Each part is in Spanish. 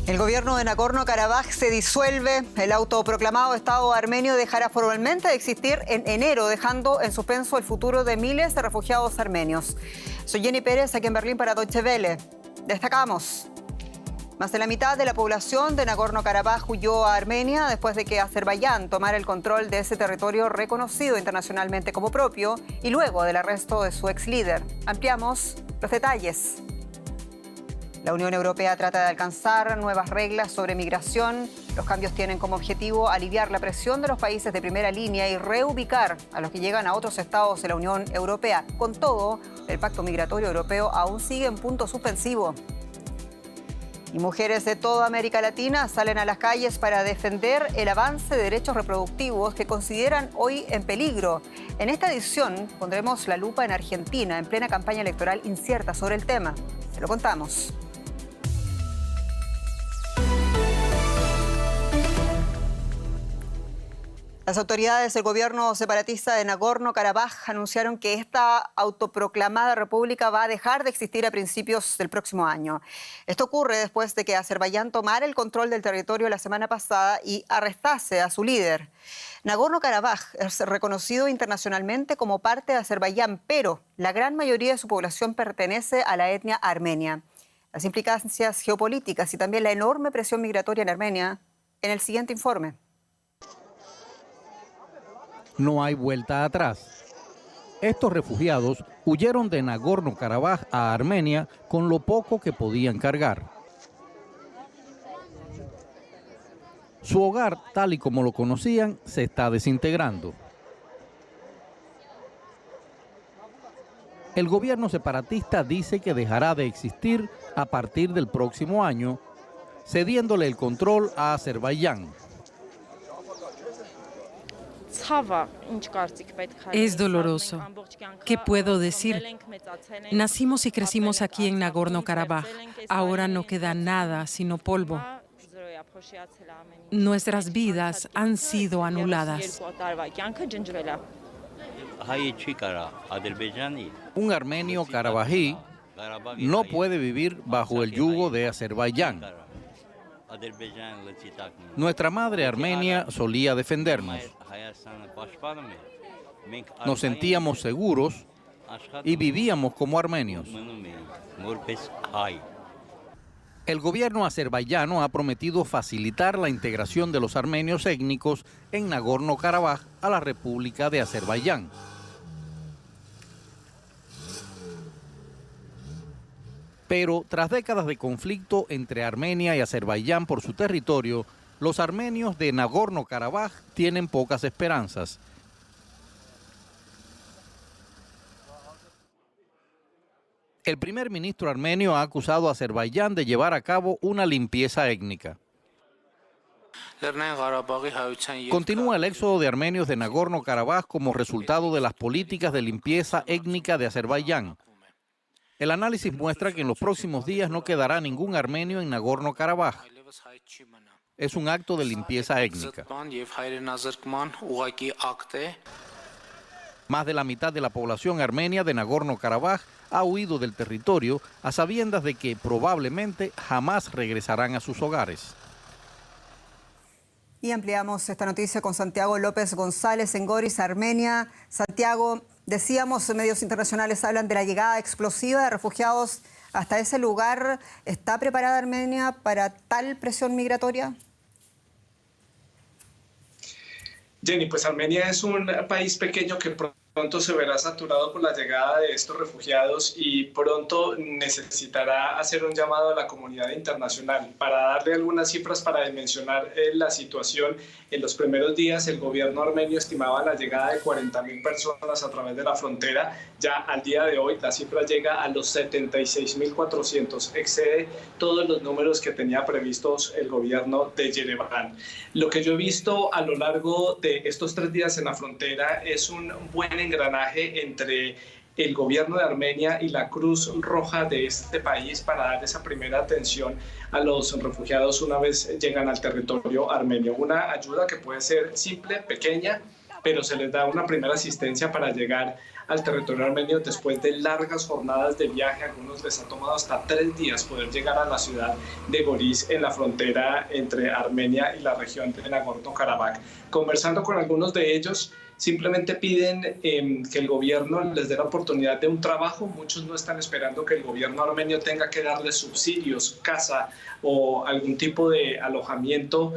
El gobierno de Nagorno-Karabaj se disuelve. El autoproclamado Estado armenio dejará formalmente de existir en enero, dejando en suspenso el futuro de miles de refugiados armenios. Soy Jenny Pérez, aquí en Berlín para Deutsche Welle. Destacamos: más de la mitad de la población de Nagorno-Karabaj huyó a Armenia después de que Azerbaiyán tomara el control de ese territorio reconocido internacionalmente como propio y luego del arresto de su ex líder. Ampliamos los detalles. La Unión Europea trata de alcanzar nuevas reglas sobre migración. Los cambios tienen como objetivo aliviar la presión de los países de primera línea y reubicar a los que llegan a otros estados de la Unión Europea. Con todo, el Pacto Migratorio Europeo aún sigue en punto suspensivo. Y mujeres de toda América Latina salen a las calles para defender el avance de derechos reproductivos que consideran hoy en peligro. En esta edición pondremos la lupa en Argentina, en plena campaña electoral incierta sobre el tema. Se lo contamos. Las autoridades del gobierno separatista de Nagorno-Karabaj anunciaron que esta autoproclamada república va a dejar de existir a principios del próximo año. Esto ocurre después de que Azerbaiyán tomara el control del territorio la semana pasada y arrestase a su líder. Nagorno-Karabaj es reconocido internacionalmente como parte de Azerbaiyán, pero la gran mayoría de su población pertenece a la etnia armenia. Las implicancias geopolíticas y también la enorme presión migratoria en Armenia en el siguiente informe. No hay vuelta atrás. Estos refugiados huyeron de Nagorno-Karabaj a Armenia con lo poco que podían cargar. Su hogar, tal y como lo conocían, se está desintegrando. El gobierno separatista dice que dejará de existir a partir del próximo año, cediéndole el control a Azerbaiyán. Es doloroso. ¿Qué puedo decir? Nacimos y crecimos aquí en Nagorno-Karabaj. Ahora no queda nada sino polvo. Nuestras vidas han sido anuladas. Un armenio karabají no puede vivir bajo el yugo de Azerbaiyán. Nuestra madre armenia solía defendernos. Nos sentíamos seguros y vivíamos como armenios. El gobierno azerbaiyano ha prometido facilitar la integración de los armenios étnicos en Nagorno-Karabaj a la República de Azerbaiyán. Pero tras décadas de conflicto entre Armenia y Azerbaiyán por su territorio, los armenios de Nagorno-Karabaj tienen pocas esperanzas. El primer ministro armenio ha acusado a Azerbaiyán de llevar a cabo una limpieza étnica. Continúa el éxodo de armenios de Nagorno-Karabaj como resultado de las políticas de limpieza étnica de Azerbaiyán. El análisis muestra que en los próximos días no quedará ningún armenio en Nagorno-Karabaj. Es un acto de limpieza étnica. Más de la mitad de la población armenia de Nagorno-Karabaj ha huido del territorio a sabiendas de que probablemente jamás regresarán a sus hogares. Y ampliamos esta noticia con Santiago López González en Goris, Armenia. Santiago, decíamos, medios internacionales hablan de la llegada explosiva de refugiados hasta ese lugar. ¿Está preparada Armenia para tal presión migratoria? Jenny, pues Armenia es un país pequeño que pronto se verá saturado por la llegada de estos refugiados y pronto necesitará hacer un llamado a la comunidad internacional. Para darle algunas cifras para dimensionar la situación, en los primeros días el gobierno armenio estimaba la llegada de 40.000 personas a través de la frontera. Ya al día de hoy la cifra llega a los 76.400, excede todos los números que tenía previstos el gobierno de Yerevan. Lo que yo he visto a lo largo de estos 3 días en la frontera es un buen engranaje entre el gobierno de Armenia y la Cruz Roja de este país para dar esa primera atención a los refugiados una vez llegan al territorio armenio. Una ayuda que puede ser simple, pequeña, pero se les da una primera asistencia para llegar al territorio armenio después de largas jornadas de viaje. A algunos les ha tomado hasta 3 días poder llegar a la ciudad de Goris, en la frontera entre Armenia y la región de Nagorno-Karabaj. Conversando con algunos de ellos, simplemente piden que el gobierno les dé la oportunidad de un trabajo. Muchos no están esperando que el gobierno armenio tenga que darles subsidios, casa o algún tipo de alojamiento,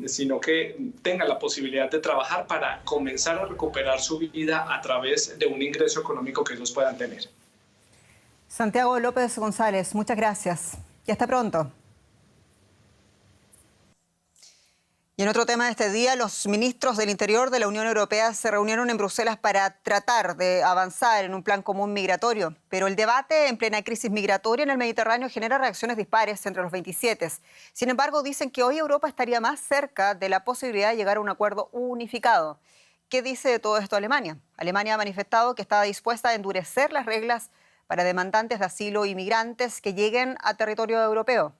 sino que tengan la posibilidad de trabajar para comenzar a recuperar su vida a través de un ingreso económico que ellos puedan tener. Santiago López González, muchas gracias y hasta pronto. Y en otro tema de este día, los ministros del Interior de la Unión Europea se reunieron en Bruselas para tratar de avanzar en un plan común migratorio. Pero el debate en plena crisis migratoria en el Mediterráneo genera reacciones dispares entre los 27. Sin embargo, dicen que hoy Europa estaría más cerca de la posibilidad de llegar a un acuerdo unificado. ¿Qué dice de todo esto Alemania? Alemania ha manifestado que está dispuesta a endurecer las reglas para demandantes de asilo y migrantes que lleguen a territorio europeo.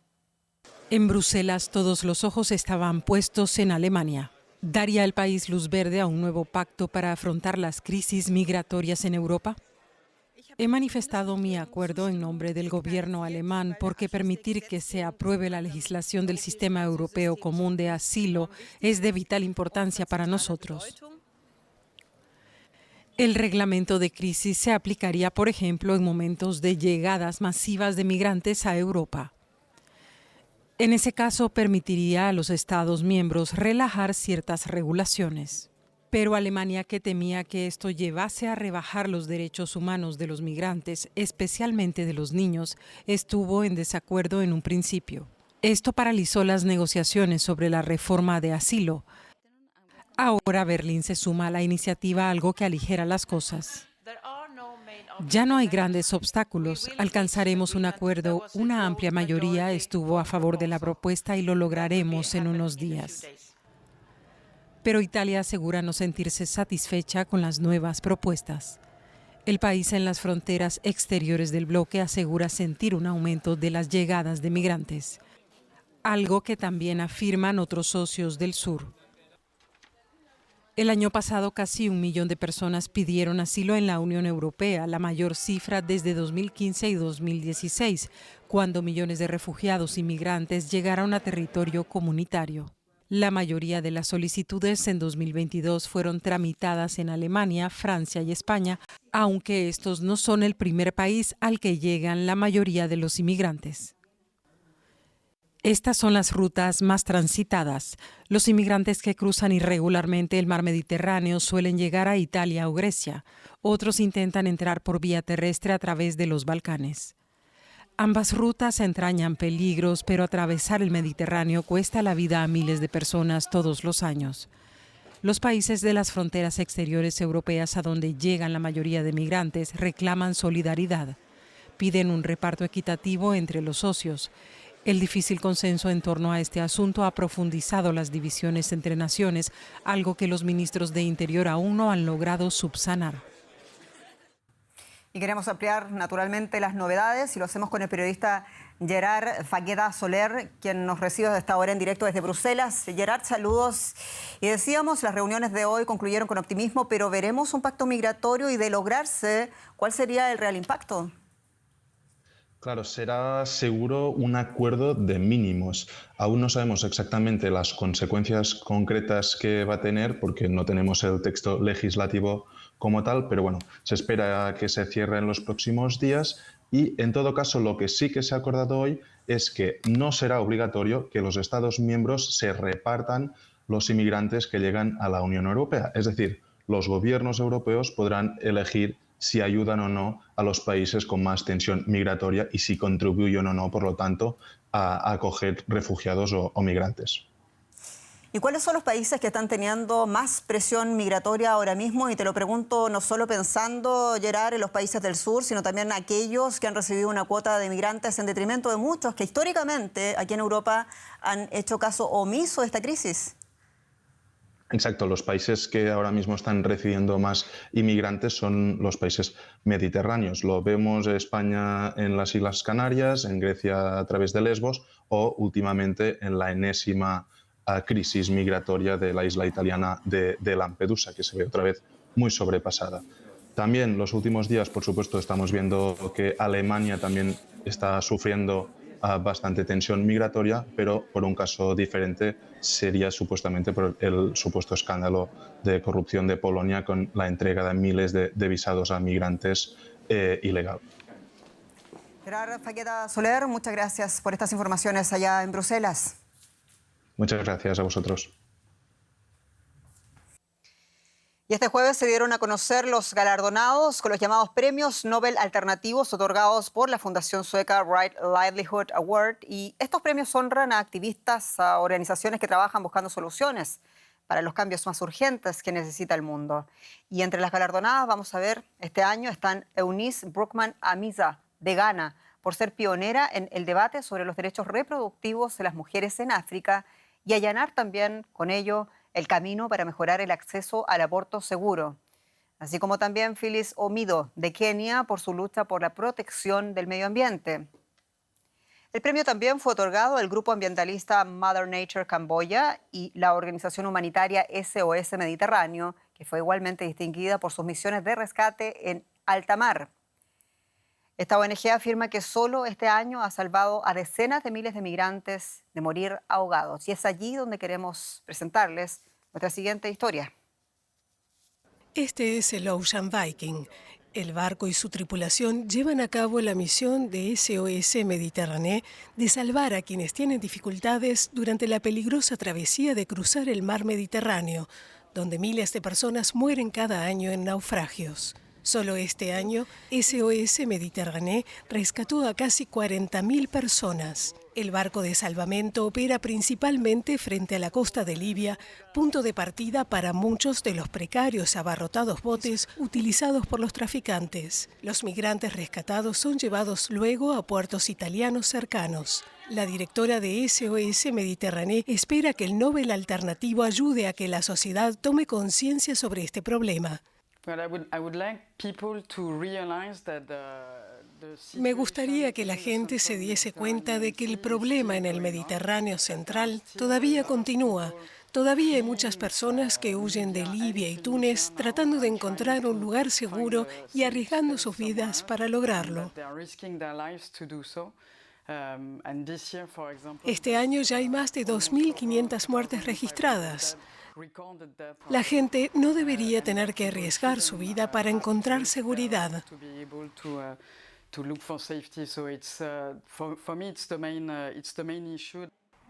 En Bruselas todos los ojos estaban puestos en Alemania. ¿Daría el país luz verde a un nuevo pacto para afrontar las crisis migratorias en Europa? He manifestado mi acuerdo en nombre del gobierno alemán porque permitir que se apruebe la legislación del Sistema Europeo Común de Asilo es de vital importancia para nosotros. El reglamento de crisis se aplicaría, por ejemplo, en momentos de llegadas masivas de migrantes a Europa. En ese caso, permitiría a los Estados miembros relajar ciertas regulaciones. Pero Alemania, que temía que esto llevase a rebajar los derechos humanos de los migrantes, especialmente de los niños, estuvo en desacuerdo en un principio. Esto paralizó las negociaciones sobre la reforma de asilo. Ahora Berlín se suma a la iniciativa, algo que aligera las cosas. Ya no hay grandes obstáculos. Alcanzaremos un acuerdo. Una amplia mayoría estuvo a favor de la propuesta y lo lograremos en unos días. Pero Italia asegura no sentirse satisfecha con las nuevas propuestas. El país en las fronteras exteriores del bloque asegura sentir un aumento de las llegadas de migrantes, algo que también afirman otros socios del sur. El año pasado, casi 1 millón de personas pidieron asilo en la Unión Europea, la mayor cifra desde 2015 y 2016, cuando millones de refugiados y migrantes llegaron a territorio comunitario. La mayoría de las solicitudes en 2022 fueron tramitadas en Alemania, Francia y España, aunque estos no son el primer país al que llegan la mayoría de los inmigrantes. Estas son las rutas más transitadas. Los inmigrantes que cruzan irregularmente el mar Mediterráneo suelen llegar a Italia o Grecia. Otros intentan entrar por vía terrestre a través de los Balcanes. Ambas rutas entrañan peligros, pero atravesar el Mediterráneo cuesta la vida a miles de personas todos los años. Los países de las fronteras exteriores europeas, a donde llegan la mayoría de migrantes, reclaman solidaridad. Piden un reparto equitativo entre los socios. El difícil consenso en torno a este asunto ha profundizado las divisiones entre naciones, algo que los ministros de Interior aún no han logrado subsanar. Y queremos ampliar naturalmente las novedades y lo hacemos con el periodista Gerard Fagueda Soler, quien nos recibe desde esta hora en directo desde Bruselas. Gerard, saludos. Y decíamos, las reuniones de hoy concluyeron con optimismo, pero veremos un pacto migratorio y de lograrse, ¿cuál sería el real impacto? Claro, será seguro un acuerdo de mínimos. Aún no sabemos exactamente las consecuencias concretas que va a tener porque no tenemos el texto legislativo como tal, pero bueno, se espera que se cierre en los próximos días y en todo caso lo que sí que se ha acordado hoy es que no será obligatorio que los Estados miembros se repartan los inmigrantes que llegan a la Unión Europea. Es decir, los gobiernos europeos podrán elegir si ayudan o no a los países con más tensión migratoria y si contribuyen o no, por lo tanto, a acoger refugiados o migrantes. ¿Y cuáles son los países que están teniendo más presión migratoria ahora mismo? Y te lo pregunto no solo pensando, Gerard, en los países del sur, sino también aquellos que han recibido una cuota de migrantes en detrimento de muchos que históricamente aquí en Europa han hecho caso omiso de esta crisis. Exacto, los países que ahora mismo están recibiendo más inmigrantes son los países mediterráneos. Lo vemos en España en las Islas Canarias, en Grecia a través de Lesbos o últimamente en la enésima crisis migratoria de la isla italiana de Lampedusa, que se ve otra vez muy sobrepasada. También los últimos días, por supuesto, estamos viendo que Alemania también está sufriendo bastante tensión migratoria, pero por un caso diferente sería supuestamente por el supuesto escándalo de corrupción de Polonia con la entrega de miles de visados a migrantes ilegal. Gerard Faqueta Soler, muchas gracias por estas informaciones allá en Bruselas. Muchas gracias a vosotros. Y este jueves se dieron a conocer los galardonados con los llamados premios Nobel alternativos otorgados por la fundación sueca Right Livelihood Award. Y estos premios honran a activistas, a organizaciones que trabajan buscando soluciones para los cambios más urgentes que necesita el mundo. Y entre las galardonadas, vamos a ver, este año están Eunice Brookman Amiza, de Ghana, por ser pionera en el debate sobre los derechos reproductivos de las mujeres en África y allanar también con ello el camino para mejorar el acceso al aborto seguro. Así como también Phyllis Omido, de Kenia, por su lucha por la protección del medio ambiente. El premio también fue otorgado al grupo ambientalista Mother Nature Camboya y la organización humanitaria SOS Mediterráneo, que fue igualmente distinguida por sus misiones de rescate en alta mar. Esta ONG afirma que solo este año ha salvado a decenas de miles de migrantes de morir ahogados. Y es allí donde queremos presentarles nuestra siguiente historia. Este es el Ocean Viking. El barco y su tripulación llevan a cabo la misión de SOS Mediterráneo de salvar a quienes tienen dificultades durante la peligrosa travesía de cruzar el mar Mediterráneo, donde miles de personas mueren cada año en naufragios. Solo este año, SOS Mediterráneo rescató a casi 40.000 personas. El barco de salvamento opera principalmente frente a la costa de Libia, punto de partida para muchos de los precarios abarrotados botes utilizados por los traficantes. Los migrantes rescatados son llevados luego a puertos italianos cercanos. La directora de SOS Mediterráneo espera que el Nobel alternativo ayude a que la sociedad tome conciencia sobre este problema. Me gustaría que la gente se diese cuenta de que el problema en el Mediterráneo central todavía continúa. Todavía hay muchas personas que huyen de Libia y Túnez tratando de encontrar un lugar seguro y arriesgando sus vidas para lograrlo. Este año ya hay más de 2.500 muertes registradas. La gente no debería tener que arriesgar su vida para encontrar seguridad.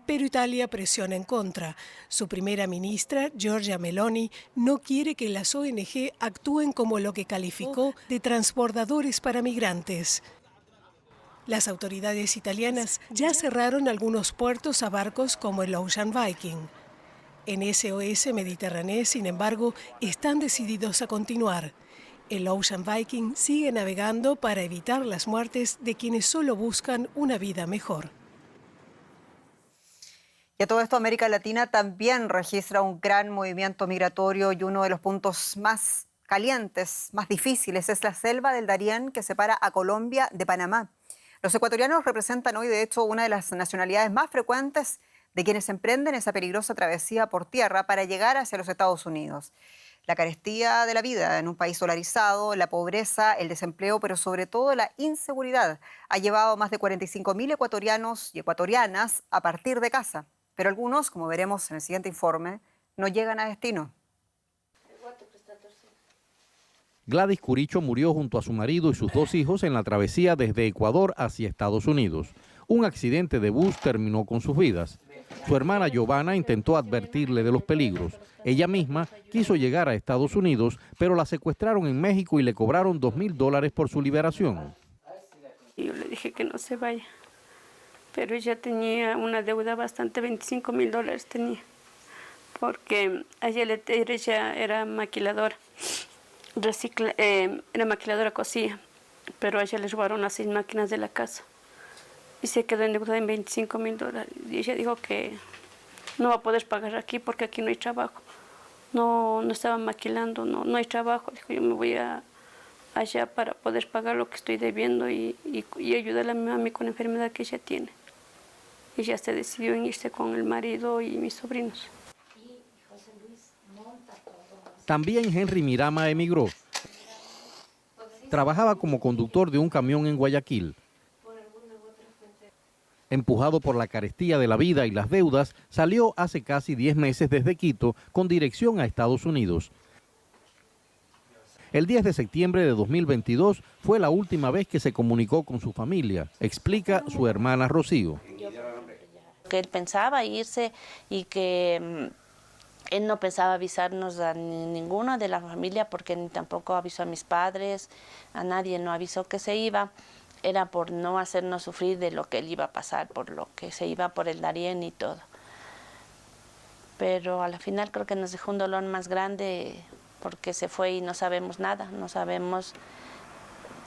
Pero Italia presiona en contra. Su primera ministra, Giorgia Meloni, no quiere que las ONG actúen como lo que calificó de transbordadores para migrantes. Las autoridades italianas ya cerraron algunos puertos a barcos como el Ocean Viking. En SOS Mediterráneo, sin embargo, están decididos a continuar. El Ocean Viking sigue navegando para evitar las muertes de quienes solo buscan una vida mejor. Y a todo esto, América Latina también registra un gran movimiento migratorio y uno de los puntos más calientes, más difíciles, es la selva del Darién que separa a Colombia de Panamá. Los ecuatorianos representan hoy, de hecho, una de las nacionalidades más frecuentes de quienes emprenden esa peligrosa travesía por tierra para llegar hacia los Estados Unidos. La carestía de la vida en un país dolarizado, la pobreza, el desempleo, pero sobre todo la inseguridad, ha llevado a más de 45.000 ecuatorianos y ecuatorianas a partir de casa. Pero algunos, como veremos en el siguiente informe, no llegan a destino. Gladys Curicho murió junto a su marido y sus 2 hijos en la travesía desde Ecuador hacia Estados Unidos. Un accidente de bus terminó con sus vidas. Su hermana Giovanna intentó advertirle de los peligros. Ella misma quiso llegar a Estados Unidos, pero la secuestraron en México y le cobraron $2.000 por su liberación. Yo le dije que no se vaya, pero ella tenía una deuda bastante, $25.000 tenía, porque ella era maquiladora, era maquiladora, cosía, pero a ella le robaron las 6 máquinas de la casa. Y se quedó endeudada en $25.000. Y ella dijo que no va a poder pagar aquí porque aquí no hay trabajo. No estaba maquilando, no hay trabajo. Dijo, yo me voy allá para poder pagar lo que estoy debiendo y ayudar a mi mami con la enfermedad que ella tiene. Ella se decidió en irse con el marido y mis sobrinos. También Henry Mirama emigró. Trabajaba como conductor de un camión en Guayaquil. Empujado por la carestía de la vida y las deudas, salió hace casi 10 meses desde Quito con dirección a Estados Unidos. El 10 de septiembre de 2022 fue la última vez que se comunicó con su familia, explica su hermana Rocío. Que él pensaba irse y que él no pensaba avisarnos a ninguno de la familia porque ni tampoco avisó a mis padres, a nadie no avisó que se iba. Era por no hacernos sufrir de lo que él iba a pasar, por lo que se iba por el Darién y todo. Pero a la final creo que nos dejó un dolor más grande porque se fue y no sabemos nada, no sabemos,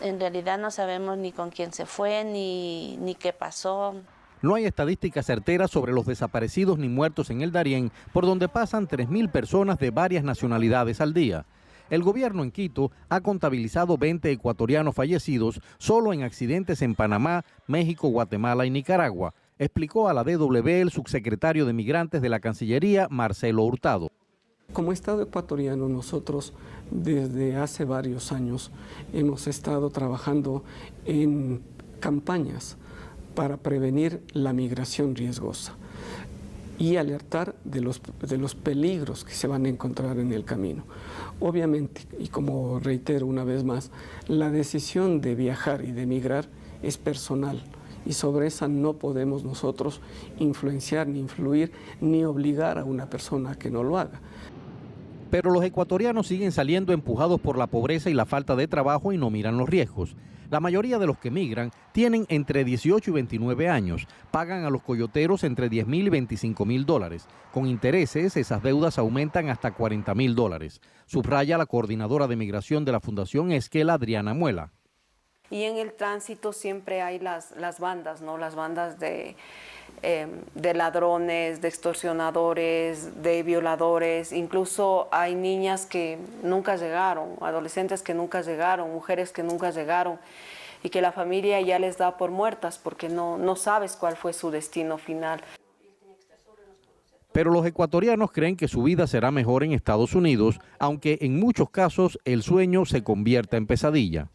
en realidad no sabemos ni con quién se fue, ni qué pasó. No hay estadísticas certeras sobre los desaparecidos ni muertos en el Darién, por donde pasan 3.000 personas de varias nacionalidades al día. El gobierno en Quito ha contabilizado 20 ecuatorianos fallecidos solo en accidentes en Panamá, México, Guatemala y Nicaragua, explicó a la DW el subsecretario de Migrantes de la Cancillería, Marcelo Hurtado. Como Estado ecuatoriano, nosotros desde hace varios años hemos estado trabajando en campañas para prevenir la migración riesgosa y alertar de los peligros que se van a encontrar en el camino. Obviamente, y como reitero una vez más, la decisión de viajar y de migrar es personal y sobre esa no podemos nosotros influenciar, ni influir, ni obligar a una persona a que no lo haga. Pero los ecuatorianos siguen saliendo empujados por la pobreza y la falta de trabajo y no miran los riesgos. La mayoría de los que migran tienen entre 18 y 29 años, pagan a los coyoteros entre $10.000 y $25.000. Con intereses, esas deudas aumentan hasta $40.000. Subraya la coordinadora de migración de la Fundación Esquela, Adriana Muela. Y en el tránsito siempre hay las bandas, ¿no? Las bandas de ladrones, de extorsionadores, de violadores. Incluso hay niñas que nunca llegaron, adolescentes que nunca llegaron, mujeres que nunca llegaron y que la familia ya les da por muertas porque no sabes cuál fue su destino final. Pero los ecuatorianos creen que su vida será mejor en Estados Unidos, aunque en muchos casos el sueño se convierta en pesadilla.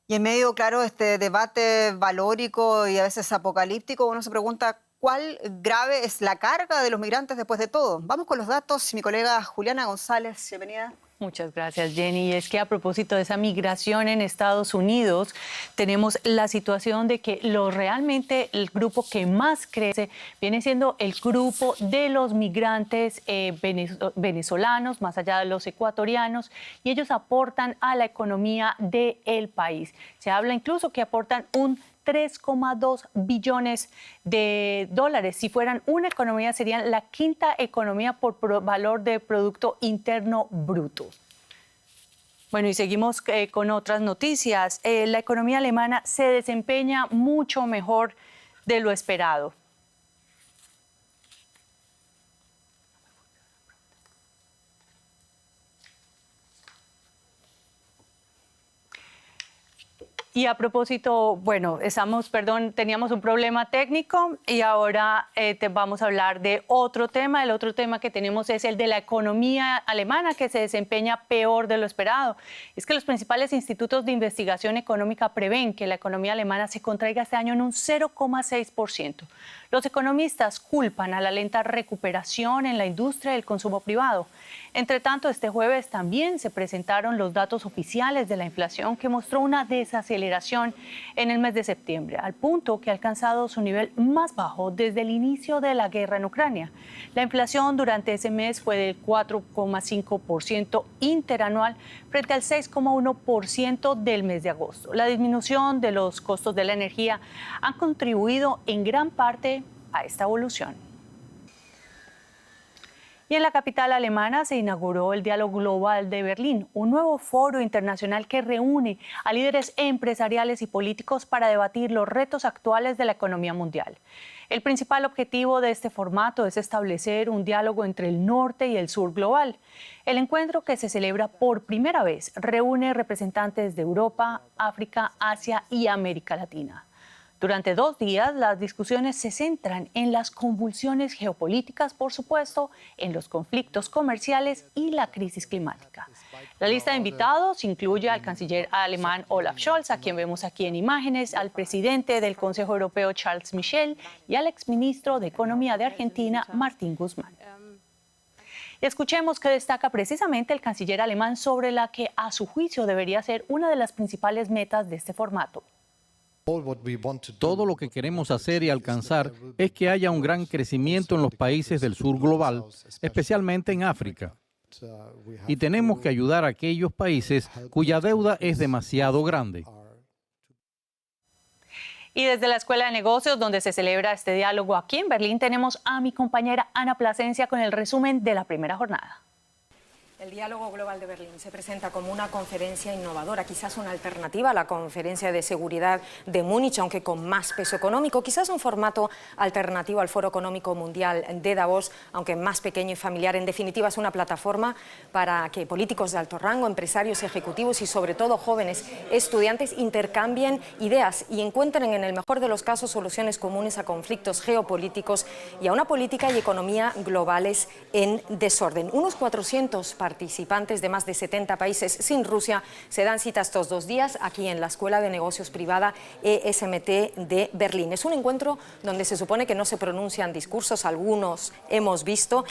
Y en medio, claro, este debate valórico y a veces apocalíptico, uno se pregunta cuál grave es la carga de los migrantes después de todo. Vamos con los datos. Mi colega Juliana González, bienvenida. Muchas gracias, Jenny. Y es que a propósito de esa migración en Estados Unidos, tenemos la situación de que realmente el grupo que más crece viene siendo el grupo de los migrantes venezolanos, más allá de los ecuatorianos, y ellos aportan a la economía del país. Se habla incluso que aportan un 3,2 billones de dólares. Si fueran una economía, serían la quinta economía por valor de Producto Interno Bruto. Bueno, y seguimos con otras noticias. La economía alemana se desempeña mucho mejor de lo esperado. Y a propósito, bueno, teníamos un problema técnico y ahora vamos a hablar de otro tema. El otro tema que tenemos es el de la economía alemana, que se desempeña peor de lo esperado. Es que los principales institutos de investigación económica prevén que la economía alemana se contraiga este año en un 0,6%. Los economistas culpan a la lenta recuperación en la industria y el consumo privado. Entre tanto, este jueves también se presentaron los datos oficiales de la inflación, que mostró una desaceleración en el mes de septiembre, al punto que ha alcanzado su nivel más bajo desde el inicio de la guerra en Ucrania. La inflación durante ese mes fue del 4,5% interanual frente al 6,1% del mes de agosto. La disminución de los costos de la energía han contribuido en gran parte a esta evolución. Y en la capital alemana se inauguró el Diálogo Global de Berlín, un nuevo foro internacional que reúne a líderes empresariales y políticos para debatir los retos actuales de la economía mundial. El principal objetivo de este formato es establecer un diálogo entre el norte y el sur global. El encuentro, que se celebra por primera vez, reúne representantes de Europa, África, Asia y América Latina. Durante 2 días, las discusiones se centran en las convulsiones geopolíticas, por supuesto, en los conflictos comerciales y la crisis climática. La lista de invitados incluye al canciller alemán Olaf Scholz, a quien vemos aquí en imágenes, al presidente del Consejo Europeo Charles Michel y al exministro de Economía de Argentina Martín Guzmán. Escuchemos qué destaca precisamente el canciller alemán sobre la que, a su juicio, debería ser una de las principales metas de este formato. Todo lo que queremos hacer y alcanzar es que haya un gran crecimiento en los países del sur global, especialmente en África. Y tenemos que ayudar a aquellos países cuya deuda es demasiado grande. Y desde la Escuela de Negocios, donde se celebra este diálogo aquí en Berlín, tenemos a mi compañera Ana Plasencia con el resumen de la primera jornada. El Diálogo Global de Berlín se presenta como una conferencia innovadora, quizás una alternativa a la Conferencia de Seguridad de Múnich, aunque con más peso económico, quizás un formato alternativo al Foro Económico Mundial de Davos, aunque más pequeño y familiar. En definitiva, es una plataforma para que políticos de alto rango, empresarios, ejecutivos y sobre todo jóvenes estudiantes intercambien ideas y encuentren en el mejor de los casos soluciones comunes a conflictos geopolíticos y a una política y economía globales en desorden. Unos 400 participantes de más de 70 países sin Rusia se dan cita estos 2 días aquí en la Escuela de Negocios Privada ESMT de Berlín. Es un encuentro donde se supone que no se pronuncian discursos, algunos hemos visto,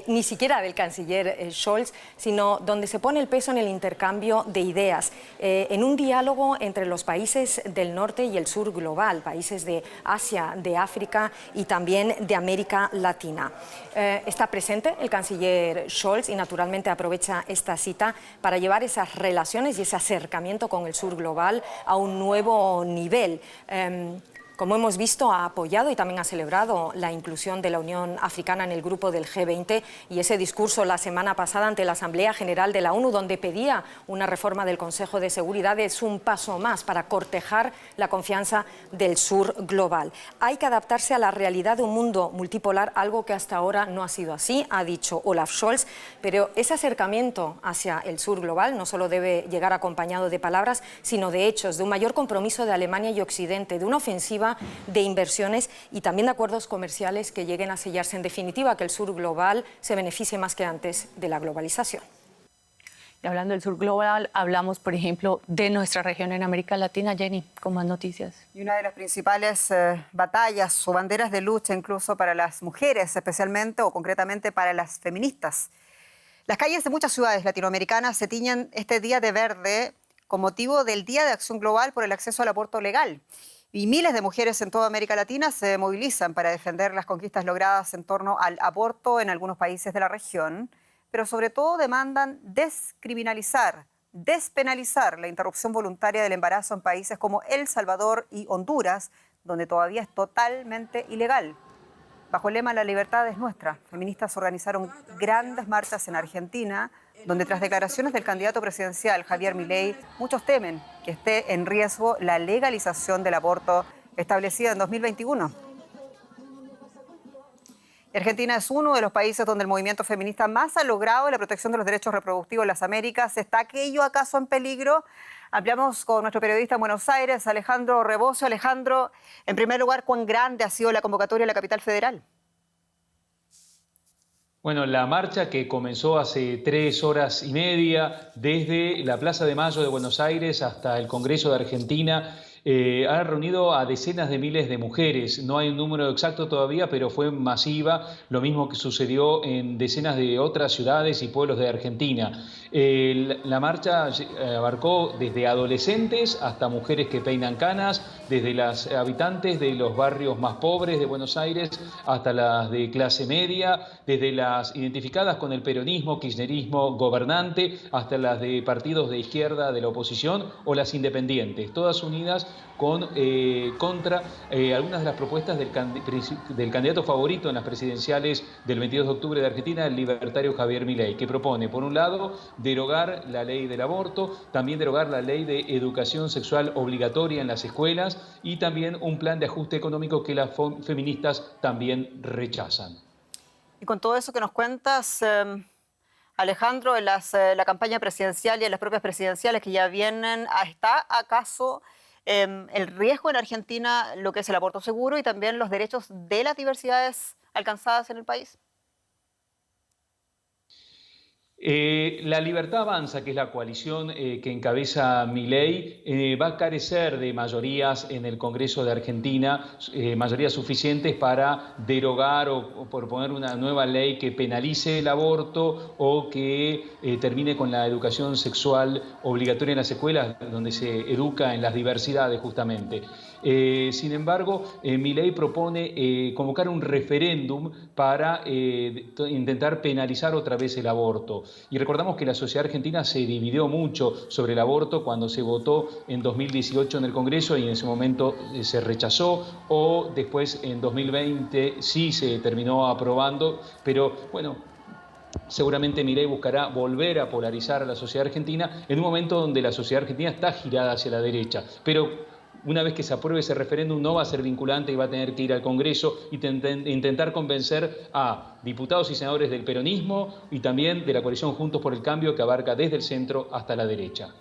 ni siquiera del canciller Scholz, sino donde se pone el peso en el intercambio de ideas, en un diálogo entre los países del norte y el sur global, países de Asia, de África y también de América Latina. Está presente el canciller Scholz y naturalmente aprovecha esta cita para llevar esas relaciones y ese acercamiento con el sur global a un nuevo nivel. Como hemos visto, ha apoyado y también ha celebrado la inclusión de la Unión Africana en el grupo del G20 y ese discurso la semana pasada ante la Asamblea General de la ONU, donde pedía una reforma del Consejo de Seguridad, es un paso más para cortejar la confianza del sur global. Hay que adaptarse a la realidad de un mundo multipolar, algo que hasta ahora no ha sido así, ha dicho Olaf Scholz, pero ese acercamiento hacia el sur global no solo debe llegar acompañado de palabras, sino de hechos, de un mayor compromiso de Alemania y Occidente, de una ofensiva de inversiones y también de acuerdos comerciales que lleguen a sellarse. En definitiva, que el sur global se beneficie más que antes de la globalización. Y hablando del sur global, hablamos, por ejemplo, de nuestra región en América Latina. Jenny, con más noticias. Y una de las principales batallas o banderas de lucha incluso para las mujeres, especialmente o concretamente para las feministas. Las calles de muchas ciudades latinoamericanas se tiñen este día de verde con motivo del Día de Acción Global por el acceso al aborto legal. Y miles de mujeres en toda América Latina se movilizan para defender las conquistas logradas en torno al aborto en algunos países de la región, pero sobre todo demandan despenalizar la interrupción voluntaria del embarazo en países como El Salvador y Honduras, donde todavía es totalmente ilegal. Bajo el lema "La libertad es nuestra", feministas organizaron grandes marchas en Argentina, donde tras declaraciones del candidato presidencial Javier Milei, muchos temen que esté en riesgo la legalización del aborto establecida en 2021. Argentina es uno de los países donde el movimiento feminista más ha logrado la protección de los derechos reproductivos en las Américas. ¿Está aquello acaso en peligro? Hablamos con nuestro periodista en Buenos Aires, Alejandro Rebocio. Alejandro, en primer lugar, ¿cuán grande ha sido la convocatoria en la capital federal? Bueno, la marcha que comenzó hace 3 horas y media desde la Plaza de Mayo de Buenos Aires hasta el Congreso de Argentina ha reunido a decenas de miles de mujeres. No hay un número exacto todavía, pero fue masiva, lo mismo que sucedió en decenas de otras ciudades y pueblos de Argentina. La marcha abarcó desde adolescentes hasta mujeres que peinan canas, desde las habitantes de los barrios más pobres de Buenos Aires hasta las de clase media, desde las identificadas con el peronismo, kirchnerismo gobernante, hasta las de partidos de izquierda de la oposición o las independientes, todas unidas contra algunas de las propuestas del candidato favorito en las presidenciales del 22 de octubre de Argentina, el libertario Javier Milei, que propone, por un lado, derogar la ley del aborto, también derogar la ley de educación sexual obligatoria en las escuelas y también un plan de ajuste económico que las feministas también rechazan. Y con todo eso que nos cuentas, Alejandro, en la campaña presidencial y en las propias presidenciales que ya vienen, ¿está acaso el riesgo en Argentina, lo que es el aborto seguro y también los derechos de las diversidades alcanzadas en el país? La Libertad Avanza, que es la coalición que encabeza Milei, va a carecer de mayorías en el Congreso de Argentina, mayorías suficientes para derogar o proponer una nueva ley que penalice el aborto o que termine con la educación sexual obligatoria en las escuelas, donde se educa en las diversidades justamente. Sin embargo, Milei propone convocar un referéndum para intentar penalizar otra vez el aborto. Y recordamos que la sociedad argentina se dividió mucho sobre el aborto cuando se votó en 2018 en el Congreso y en ese momento se rechazó, o después en 2020 sí se terminó aprobando, pero bueno, seguramente Milei buscará volver a polarizar a la sociedad argentina en un momento donde la sociedad argentina está girada hacia la derecha. Pero una vez que se apruebe ese referéndum no va a ser vinculante y va a tener que ir al Congreso y intentar convencer a diputados y senadores del peronismo y también de la coalición Juntos por el Cambio, que abarca desde el centro hasta la derecha.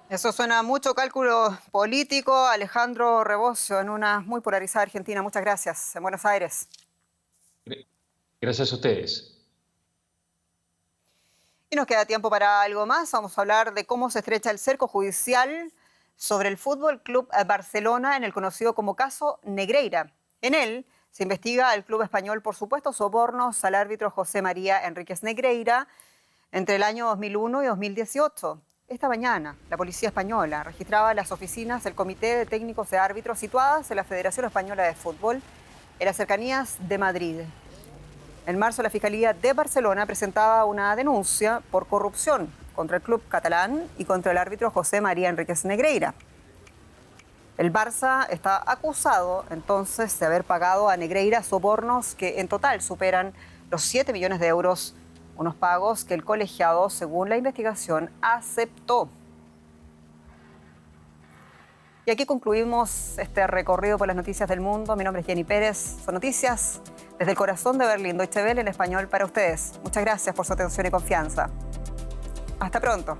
Eso suena a mucho cálculo político. Alejandro Rebosio, en una muy polarizada Argentina. Muchas gracias. En Buenos Aires. Gracias a ustedes. Y nos queda tiempo para algo más. Vamos a hablar de cómo se estrecha el cerco judicial sobre el Fútbol Club Barcelona en el conocido como caso Negreira. En él se investiga al club español por supuestos sobornos al árbitro José María Enríquez Negreira entre el año 2001 y 2018. Esta mañana, la policía española registraba las oficinas del Comité de Técnicos de Árbitros situadas en la Federación Española de Fútbol, en las cercanías de Madrid. En marzo, la Fiscalía de Barcelona presentaba una denuncia por corrupción contra el club catalán y contra el árbitro José María Enríquez Negreira. El Barça está acusado entonces de haber pagado a Negreira sobornos que en total superan los 7 millones de euros, unos pagos que el colegiado, según la investigación, aceptó. Y aquí concluimos este recorrido por las noticias del mundo. Mi nombre es Jenny Pérez. Son noticias desde el corazón de Berlín, Deutsche Welle en español para ustedes. Muchas gracias por su atención y confianza. Hasta pronto.